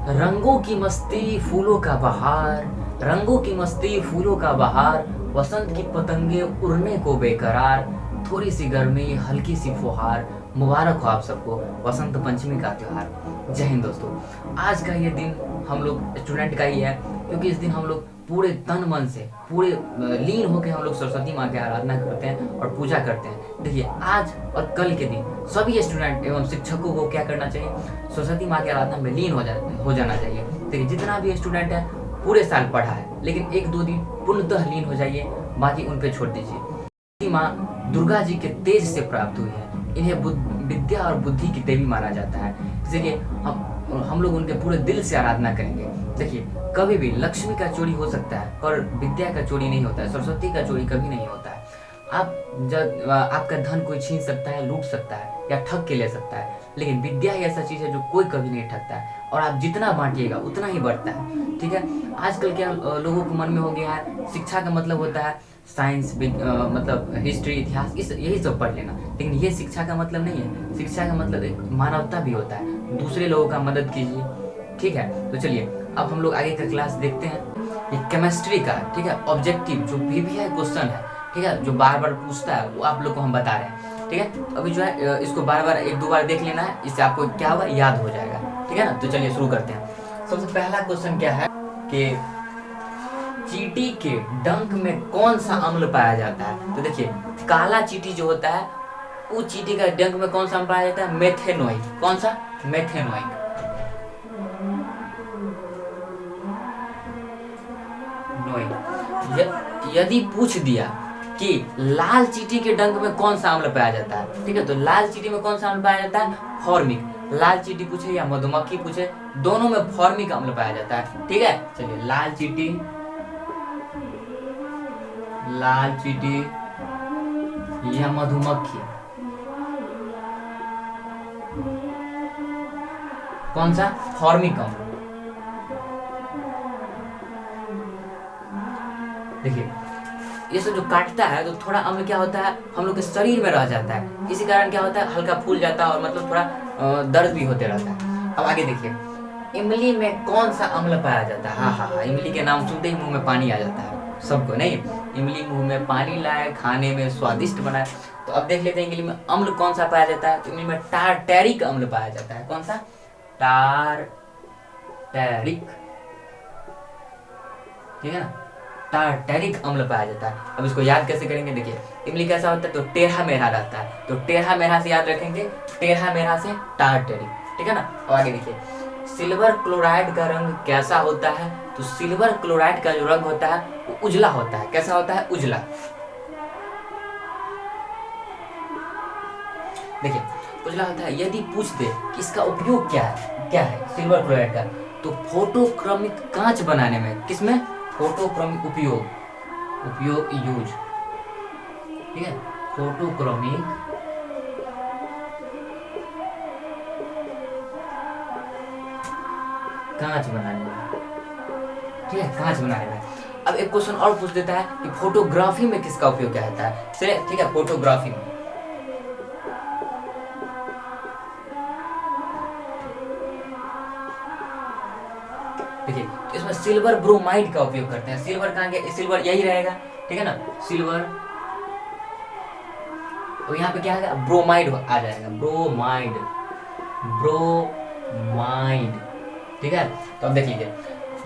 रंगों की मस्ती फूलों का बहार, रंगों की मस्ती फूलों का बहार, वसंत की पतंगे उड़ने को बेकरार, थोड़ी सी गर्मी हल्की सी फुहार, मुबारक हो आप सबको वसंत पंचमी का त्योहार। जय हिंद दोस्तों। आज का ये दिन हम लोग स्टूडेंट का ही है, क्योंकि इस दिन हम लोग पूरे तन मन से पूरे लीन होकर हम लोग सरस्वती माँ की आराधना करते हैं और पूजा करते हैं। देखिए, आज और कल के दिन सभी स्टूडेंट एवं शिक्षकों को क्या करना चाहिए, सरस्वती माँ की आराधना में लीन हो जाना चाहिए। देखिए, जितना भी स्टूडेंट है पूरे साल पढ़ा है, लेकिन एक दो दिन पूर्णतः लीन हो जाइए, बाकी उन पे छोड़ दीजिए। सरस्वती माँ दुर्गा जी के तेज से प्राप्त हुई है, इन्हें विद्या और बुद्धि की देवी माना जाता है, इसलिए हम लोग उनके पूरे दिल से आराधना करेंगे। देखिए, कभी भी लक्ष्मी का चोरी हो सकता है पर विद्या का चोरी नहीं होता है, सरस्वती का चोरी कभी नहीं होता है। आप जब आपका धन कोई छीन सकता है, लूट सकता है या ठग के ले सकता है, लेकिन विद्या ही ऐसा चीज है जो कोई कभी नहीं ठगता है, और आप जितना बांटिएगा उतना ही बढ़ता है। ठीक है, आजकल क्या लोगों के मन में हो गया है, शिक्षा का मतलब होता है साइंस, मतलब हिस्ट्री, इतिहास, इस यही सब पढ़ लेना, लेकिन ये शिक्षा का मतलब नहीं है। शिक्षा का मतलब एक मानवता भी होता है, दूसरे लोगों का मदद कीजिए। ठीक है, तो चलिए अब हम लोग आगे का क्लास देखते हैं। ये केमिस्ट्री का, ठीक है, ऑब्जेक्टिव जो पीवीआई क्वेश्चन है, ठीक है, जो बार बार पूछता है वो आप लोग को हम बता रहे हैं। ठीक है, तो अभी जो है इसको बार बार एक दो बार देख लेना है, इससे आपको क्या होगा, याद हो जाएगा। ठीक है ना, तो चलिए शुरू करते हैं। सबसे पहला क्वेश्चन क्या है कि चींटी के डंक में कौन सा अम्ल पाया जाता है। तो देखिए, काला चींटी जो होता है, वो चींटी का डंक में कौन सा अम्ल पाया जाता है, मेथेनोइक। कौन सा, मेथेनोइक। यदि पूछ दिया कि लाल चींटी के डंक में कौन सा अम्ल पाया जाता है, ठीक है, तो लाल चींटी में कौन सा अम्ल पाया जाता है, फॉर्मिक। लाल चींटी पूछे या मधुमक्खी पूछे, दोनों में फॉर्मिक अम्ल पाया जाता है। ठीक है, चलिए, लाल चींटी या मधुमक्खी, कौन सा, फॉर्मिक अम्ल। देखिए, ये सब जो काटता है तो थोड़ा अम्ल क्या होता है, हम लोग के शरीर में रह जाता है, इसी कारण क्या होता है, हल्का फूल जाता है और मतलब थोड़ा दर्द भी होते रहता है। अब आगे देखिए, इमली में कौन सा अम्ल पाया जाता है। हाँ, इमली के नाम सुनते ही मुंह में पानी आ जाता है सबको, नहीं, इमली मुंह में पानी लाए, खाने में स्वादिष्ट बनाए। तो अब देख लेते हैं इमली में अम्ल कौन सा पाया जाता है। तो इमली में टारटैरिक अम्ल पाया जाता है। कौन सा, टारटैरिक। ठीक है ना, टारटैरिक अम्ल पाया जाता है। अब इसको याद कैसे करेंगे, देखिए, इमली कैसा होता है, तो टेढ़ा मेढ़ा रहता है, तो टेढ़ा मेढ़ा से याद रखेंगे, टेढ़ा मेढ़ा से टारटैरिक। ठीक है ना, अब आगे देखिए, सिल्वर क्लोराइड का रंग कैसा होता है। तो सिल्वर क्लोराइड का जो रंग होता है वो उजला होता है। कैसा होता है, उजला। देखिए, उजला होता है। यदि पूछ दे कि इसका उपयोग क्या है सिल्वर क्लोराइड का, तो फोटोक्रोमिक कांच बनाने में, किसमें, फोटोक्रोमिक उपयोग यूज। ठीक है, फोटोक्रोमिक कांच बनाने में। ठीक है, कांच बनाने में। अब एक क्वेश्चन और पूछ देता है कि फोटोग्राफी में किसका उपयोग क्या होता है। चलिए, ठीक है, फोटोग्राफी में, देखिए, तो इसमें सिल्वर ब्रोमाइड का उपयोग करते हैं। सिल्वर कहाँ गया, सिल्वर यही रहेगा। ठीक है ना, सिल्वर, तो यहाँ पे क्या आएगा, ब्रोमाइड आ जाएगा, ब्रोमाइड। ठीक है, तो अब देख लीजिए,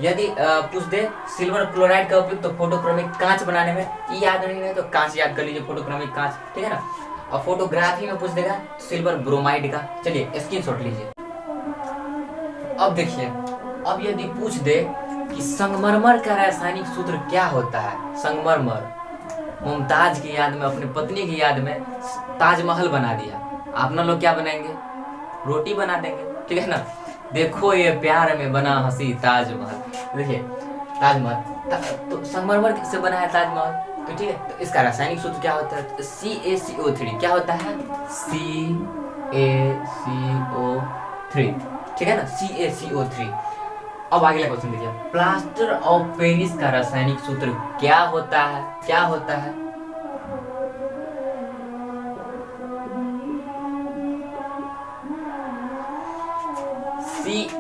यदि पूछ दे सिल्वर क्लोराइड का उपयोग तो फोटोक्रोमिक कांच बनाने में, ये याद नहीं है तो कांच याद कर लीजिए, फोटोक्रोमिक कांच। ठीक है ना, और फोटोग्राफी में पूछ देगा सिल्वर ब्रोमाइड का। चलिए, स्क्रीनशॉट लीजिए। अब देखिए, अब यदि पूछ दे कि संगमरमर का रासायनिक सूत्र क्या होता है। संगमरमर, मुमताज की याद में, अपनी पत्नी की याद में ताजमहल बना दिया, आप ना लोग क्या बनाएंगे, रोटी बना देंगे। ठीक है ना, देखो ये प्यार में बना हंसी ताजमहल। देखिए, ताजमहल तो संगमरमर से बना है ताजमहल। तो ठीक है, तो इसका रासायनिक सूत्र क्या होता है, तो CaCO3। क्या होता है, CaCO3। ठीक है ना, CaCO3। अब आगे का क्वेश्चन देखिए, प्लास्टर ऑफ पेरिस का रासायनिक सूत्र क्या होता है,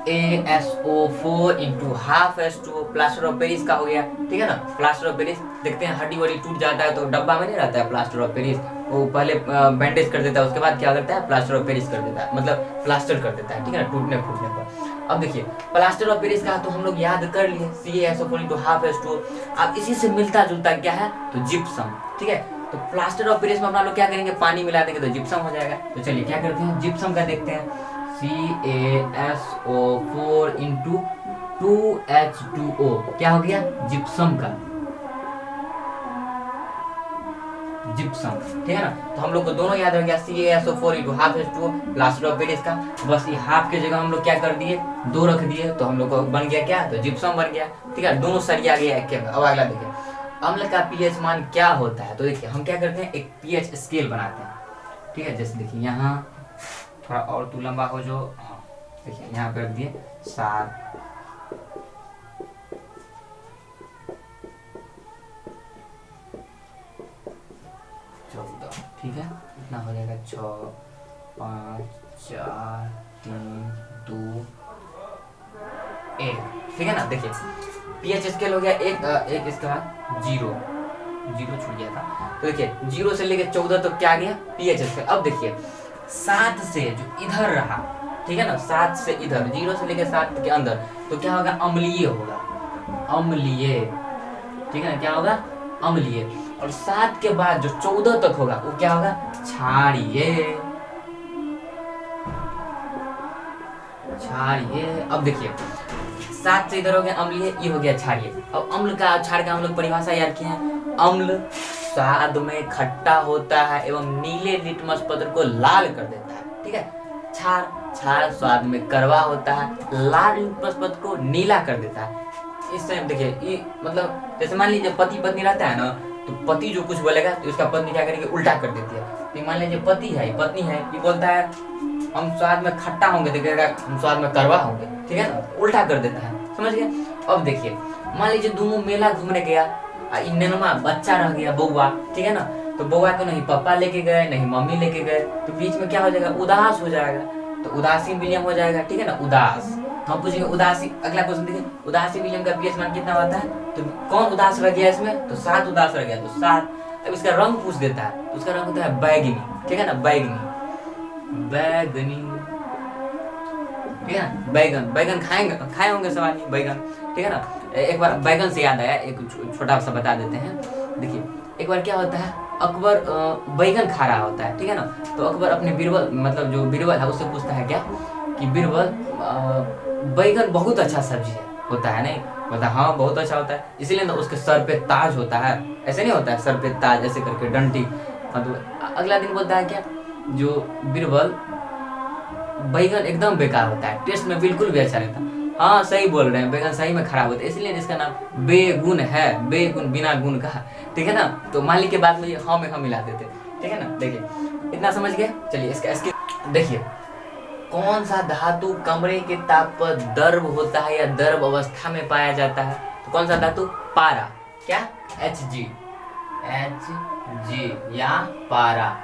CaSO4 into half H2O plaster of Paris का हो गया, ठीक है ना। प्लास्टर ऑफ पेरिस देखते हैं हड्डी वड्डी टूट जाता है तो डब्बा में नहीं रहता है प्लास्टर ऑफ पेरिस, वो पहले बैंडेज कर देता है, उसके बाद क्या करता है प्लास्टर ऑफ पेरिस कर देता है, मतलब प्लास्टर कर देता है, ठीक है ना, टूटने फूटने पर। अब देखिए प्लास्टर ऑफ पेरिस का तो हम लोग याद कर लिए CaSO4 इंटू हाफ H2O। अब इसी से मिलता जुलता क्या है तो जिप्सम, ठीक है। तो प्लास्टर ऑफ पेरिस में अपना लोग क्या करेंगे, पानी मिला देंगे तो जिप्सम हो जाएगा। तो चलिए क्या करते हैं, जिप्सम का देखते हैं। CaSO4 इंटू 2H2O क्या हो गया, जिप्सम का, जिप्सम, ठीक है ना। तो हम लोग को दोनों याद रह गया, CaSO4 into half H2O plaster of Paris का। बस ये हाफ के जगह हम लोग क्या कर दिए, 2 रख दिए, तो हम लोग को बन गया क्या, तो जिप्सम बन गया, ठीक है। दोनों सरिया गया एक के। अब अगला देखिए अम्ल का पीएच मान क्या होता है। तो देखिए हम क्या करते हैं, एक पीएच स्केल बनाते हैं, ठीक है। जैसे देखिए यहाँ थोड़ा और तू लंबा हो जो, देखिए यहाँ पे रख दिए 7, 14, ठीक है। इतना हो जाएगा 6, 5, 4, 3, 2, 1, ठीक है ना। देखिए पीएच स्केल हो गया एक इसका 0 छूट गया था। तो देखिए 0 से लेके 14 तो क्या गया पीएच स्केल। अब देखिए 7 से जो इधर रहा, ठीक है ना, 7 से इधर 0 से लेके 7 के अंदर तो क्या होगा, अम्लीय होगा, अम्लीय, ठीक है ना, क्या होगा अम्लीय। और 7 के बाद जो 14 तक होगा वो क्या होगा, क्षारीय, क्षारीय। अब देखिए 7 से इधर हो गया अम्लीय, ये हो गया क्षारीय। अब अम्ल का क्षार का हम लोग परिभाषा याद किए हैं, अम्ल स्वाद में खट्टा होता है एवं नीले लिटमस पत्र को लाल कर देता है, ठीक है। क्षार, क्षार स्वाद में कड़वा होता है, लाल लिटमस पत्र को नीला कर देता है। इस टाइम देखिए ये मतलब जैसे मान लीजिए पति पत्नी रहता है ना, तो पति जो कुछ बोलेगा तो उसका पत्नी क्या करेगी, उल्टा कर देती है। तो मान लीजिए पति है, पत्नी है, ये बोलता है हम स्वाद में खट्टा होंगे, देखिएगा हम स्वाद में कड़वा होंगे, ठीक है ना, उल्टा कर देता है, समझ गए। अब देखिए मान लीजिए दोनों मेला घूमने गया, इनमें बच्चा रह गया बउआ, ठीक है ना। तो बउआ को नहीं पापा लेके गए नहीं मम्मी लेके गए, तो बीच में क्या हो जाएगा, उदास हो जाएगा, तो उदासी विलियम हो जाएगा, ठीक है ना, उदास। हम पूछेंगे उदासी, अगला क्वेश्चन देखिए उदासी विलियम का पीएच मान कितना होता है, तो कौन उदास रह गया इसमें, तो 7 उदास रह गया, तो 7। अब इसका रंग पूछ देता है, तो उसका रंग होता है बैगनी, ठीक है ना, बैगनी, बैगनी, ठीक है ना। बैगन, बैगन खाए होंगे सवाल बैगन, ठीक है ना। एक बार बैगन से याद आया, एक छोटा सा बता देते हैं। देखिए एक बार क्या होता है, अकबर बैगन खा रहा होता है, ठीक है ना। तो अकबर अपने बीरबल, मतलब जो बीरबल है उससे पूछता है क्या कि बीरबल बैगन बहुत अच्छा सब्जी है, होता है नहीं, बोलता हाँ बहुत अच्छा होता है, इसीलिए ना उसके सर पे ताज होता है, ऐसे नहीं होता है सर पे ताज ऐसे करके डंटी। मतलब अगला दिन बोलता है क्या, जो बीरबल बैगन एकदम बेकार होता है, टेस्ट में बिल्कुल भी अच्छा नहीं था। हाँ सही बोल रहे हैं, बैगन सही में खराब होता है, इसलिए इसका नाम बेगुन है, बेगुन बिना गुण का, ठीक है ना। तो मालिक के बाद में ये हाँ में हाँ मिला देते, ठीक है ना। देखिए इतना समझ गए। चलिए इसके देखिए कौन सा धातु कमरे के ताप पर द्रव होता है या द्रव अवस्था में पाया जाता है, तो कौन सा धातु, पारा, क्या Hg, Hg या पारा।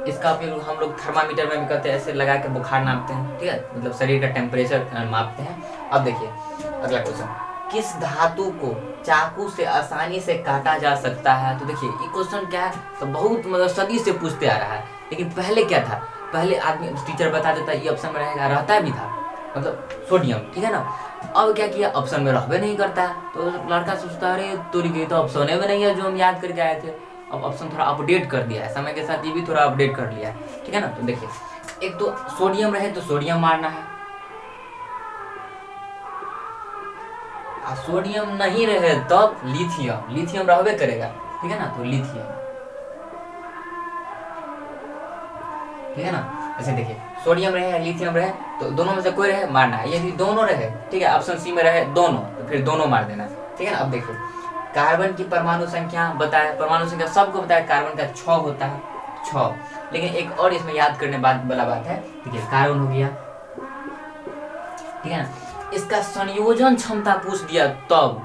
इसका उपयोग हम लोग थर्मामीटर में भी करते हैं, ऐसे लगा के बुखार नापते हैं, ठीक है, मतलब शरीर का टेम्परेचर मापते हैं। अब देखिए अगला क्वेश्चन, किस धातु को चाकू से आसानी से काटा जा सकता है। तो देखिए ये क्वेश्चन क्या है, तो बहुत मतलब सदी से पूछते आ रहा है, लेकिन पहले क्या था, पहले आदमी टीचर बता देता ये ऑप्शन में रहेगा, रहता भी था, मतलब सोडियम, ठीक है ना। अब क्या किया, ऑप्शन में रहबे नहीं करता है, तो लड़का सोचता अरे तो लिखी तो ऑप्शन में नहीं है जो हम याद करके आए थे। अब ऑप्शन थोड़ा अपडेट कर दिया है, समय के साथ ये भी थोड़ा अपडेट कर लिया है, ठीक है ना। तो देखिए एक तो सोडियम रहे तो सोडियम मारना है, सोडियम नहीं रहे तब लिथियम, लिथियम रहबे करेगा, ठीक है ना, तो लिथियम, ठीक है ना। ऐसे देखिए सोडियम रहे लिथियम रहे तो दोनों में से कोई रहे मारना है, यदि दोनों रहे, ठीक है, ऑप्शन सी में रहे दोनों तो फिर दोनों मार देना, ठीक है ना। अब देखिए कार्बन की परमाणु संख्या बताया, परमाणु संख्या सबको बताया, कार्बन का 6 होता है, 6। लेकिन एक और इसमें याद करने वाला बात है, देखिए कार्बन हो गया, ठीक है ना, इसका संयोजन क्षमता पूछ दिया, तब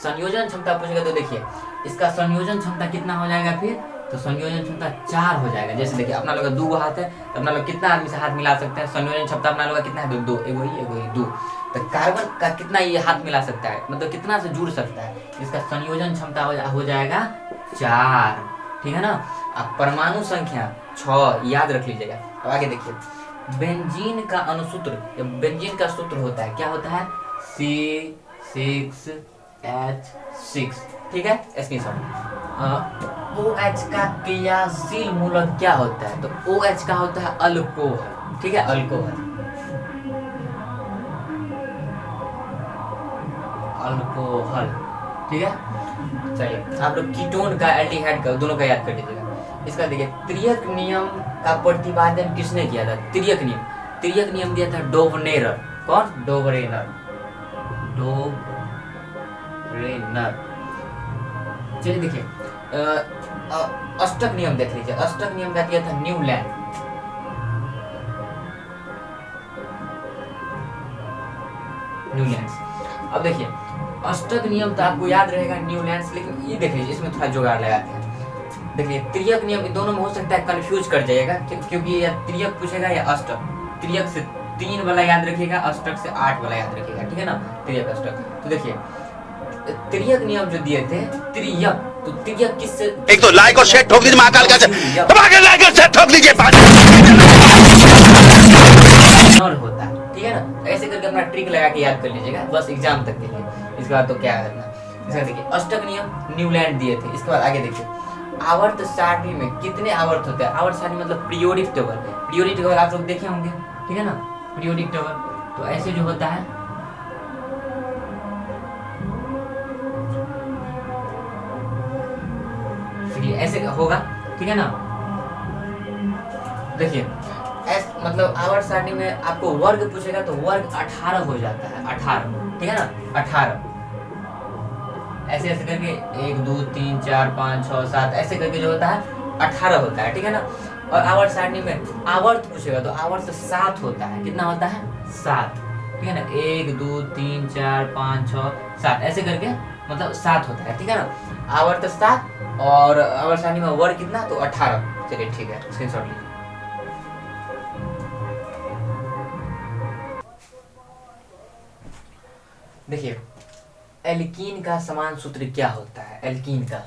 संयोजन क्षमता पूछेगा तो देखिए इसका संयोजन क्षमता कितना हो जाएगा, फिर तो संयोजन क्षमता 4 हो जाएगा। जैसे देखिए अपना लोग का 2 हाथ है, तो अपना लोग कितना आदमी से हाथ मिला सकते हैं? संयोजन क्षमता अपना लोग का कितना है? 2, एगो ही 2। तो कार्बन का कितना ये हाथ मिला सकता है, मतलब कितना से जुड़ सकता है? इसका संयोजन क्षमता हो जाएगा 4, ठीक है ना। अब परमाणु संख्या 6 याद रख लीजिएगा। अब आगे देखिए, बेंजीन का अनुसूत्र, बेंजीन का सूत्र होता है, क्या होता है? C6H6, ठीक है। OH का क्रियाशील मूलक क्या होता है? तो OH का होता है अल्कोहल, ठीक है, अल्कोहल, ठीक है। चलिए आप लोग कीटोन का, एल्डिहाइड का, दोनों का याद कर लीजिएगा। इसका देखिए, त्रियक नियम का प्रतिपादन किसने किया था? त्रियक नियम दिया था डोवरेनर। कौन? डोवरेनर। चलिए देखिए, अष्टक नियम देख लीजिए। अष्टक नियम का दिया था न्यूलैंड। अब देखिए, अष्टक नियम तो आपको याद रहेगा न्यूलैंड्स, लेकिन ये देख लीजिए इसमें थोड़ा जुगाड़ लगाते हैं। देखिए त्रियक नियम, दोनों में हो सकता है कंफ्यूज कर जाइएगा, क्योंकि या त्रियक पूछेगा या अष्टक। त्रियक से 3 वाला याद रखिएगा, अष्टक से 8 वाला याद रखिएगा, ठीक है ना, त्रियक अष्टक। तो देखिए त्रियक नियम जो दिए थे, त्रियक, तो त्रियक किससे? एक तो लाइक और शेयर ठोक दीजिए, महाकाल का दबा के लाइक और शेयर ठोक दीजिए। होता है, ठीक है ना। ऐसे करके अपना ट्रिक लगा के याद कर लीजिएगा, बस एग्जाम तक के लिए। इसके बाद तो क्या करना, इसका देखिए अष्टक नियम न्यूलैंड दिए थे। इसके बाद आगे देखिए, आवर्त सारणी में कितने आवर्त होते हैं? आवर्त सारणी मतलब पीरियोडिक टेबल। पीरियोडिक टेबल आप लोग देखे होंगे, ठीक है ना, पीरियोडिक टेबल। तो ऐसे जो होता है, ऐसे होगा, ठीक है ना। देखिए मतलब आवर्त सारणी में आपको वर्ग पूछेगा तो वर्ग 18 हो जाता है, 18, ठीक है ना, 18। ऐसे ऐसे करके 1 2 3 4 5 6 7 ऐसे करके जो होता है 18 होता है, ठीक है ना। और आवर्त सारणी में आवर्त पूछेगा तो आवर्त 7 होता है। कितना होता है? 7, ठीक है ना। 1 2 3 4 5 6 7 ऐसे करके मतलब 7 होता है, ठीक है ना। आवर्त 7 और आवर्त सारणी में वर्ग कितना? तो 18। चलिए ठीक है, स्क्रीनशॉट लीजिए। देखिए एल्कीन का समान सूत्र क्या होता है? एल्कीन का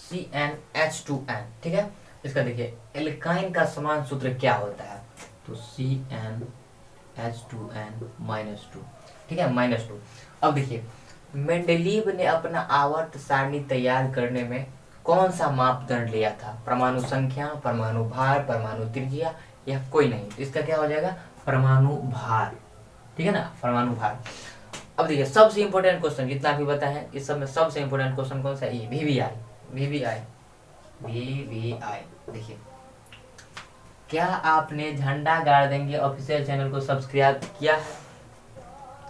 CnH2n, ठीक है। इसका देखिए एल्काइन का समान सूत्र क्या होता है? तो CnH2n-2, ठीक है, -2। अब देखिए मेंडेलीव ने अपना आवर्त सारणी तैयार करने में कौन सा मापदंड लिया था? परमाणु संख्या, परमाणु भार, परमाणु त्रिज्या, या कोई नहीं? इसका क्या हो जाएगा? परमाणु भार, ठीक है ना, परमाणु भार। अब देखिए सबसे इंपॉर्टेंट क्वेश्चन जितना भी बताया है, इस सब में सबसे इंपॉर्टेंट क्वेश्चन कौन सा है? VVI। देखिए, क्या आपने झंडा गाड़ देंगे ऑफिशियल चैनल को सब्सक्राइब किया है?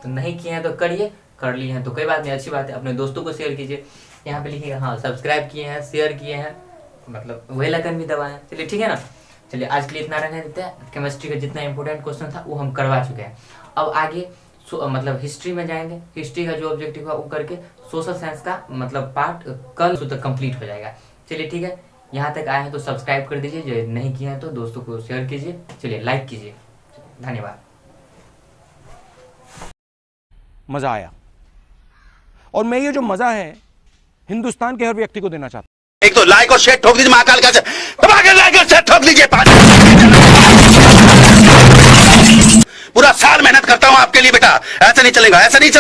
तो नहीं किए हैं तो करिए, कर लिए हैं तो कोई बात नहीं, अच्छी बात है। अपने दोस्तों को शेयर कीजिए, यहाँ पे लिखिएगा हाँ सब्सक्राइब किए हैं, शेयर किए हैं, मतलब बेल आइकन भी दबाएं। चलिए ठीक है ना। चलिए आज के लिए इतना रहने देते हैं। केमिस्ट्री का जितना इंपॉर्टेंट क्वेश्चन था वो हम करवा चुके हैं। अब आगे मतलब हिस्ट्री में जाएंगे। हिस्ट्री का जो ऑब्जेक्टिव है वो करके सोशल साइंस का मतलब पार्ट कल तक कंप्लीट हो जाएगा। चलिए ठीक है, यहाँ तक आए हैं तो सब्सक्राइब कर दीजिए, जो नहीं किए हैं तो दोस्तों को शेयर कीजिए। चलिए लाइक कीजिए, धन्यवाद। मजा आया, और मैं ये जो मजा है हिंदुस्तान के हर व्यक्ति को देना चाहता हूं। एक तो लाइक और शेयर ठोक दीजिए, महाकाल का दबा के लाइक और शेयर ठोक दीजिए। पूरा साल मेहनत करता हूं आपके लिए बेटा, ऐसा नहीं चलेगा, ऐसा नहीं चलेगा।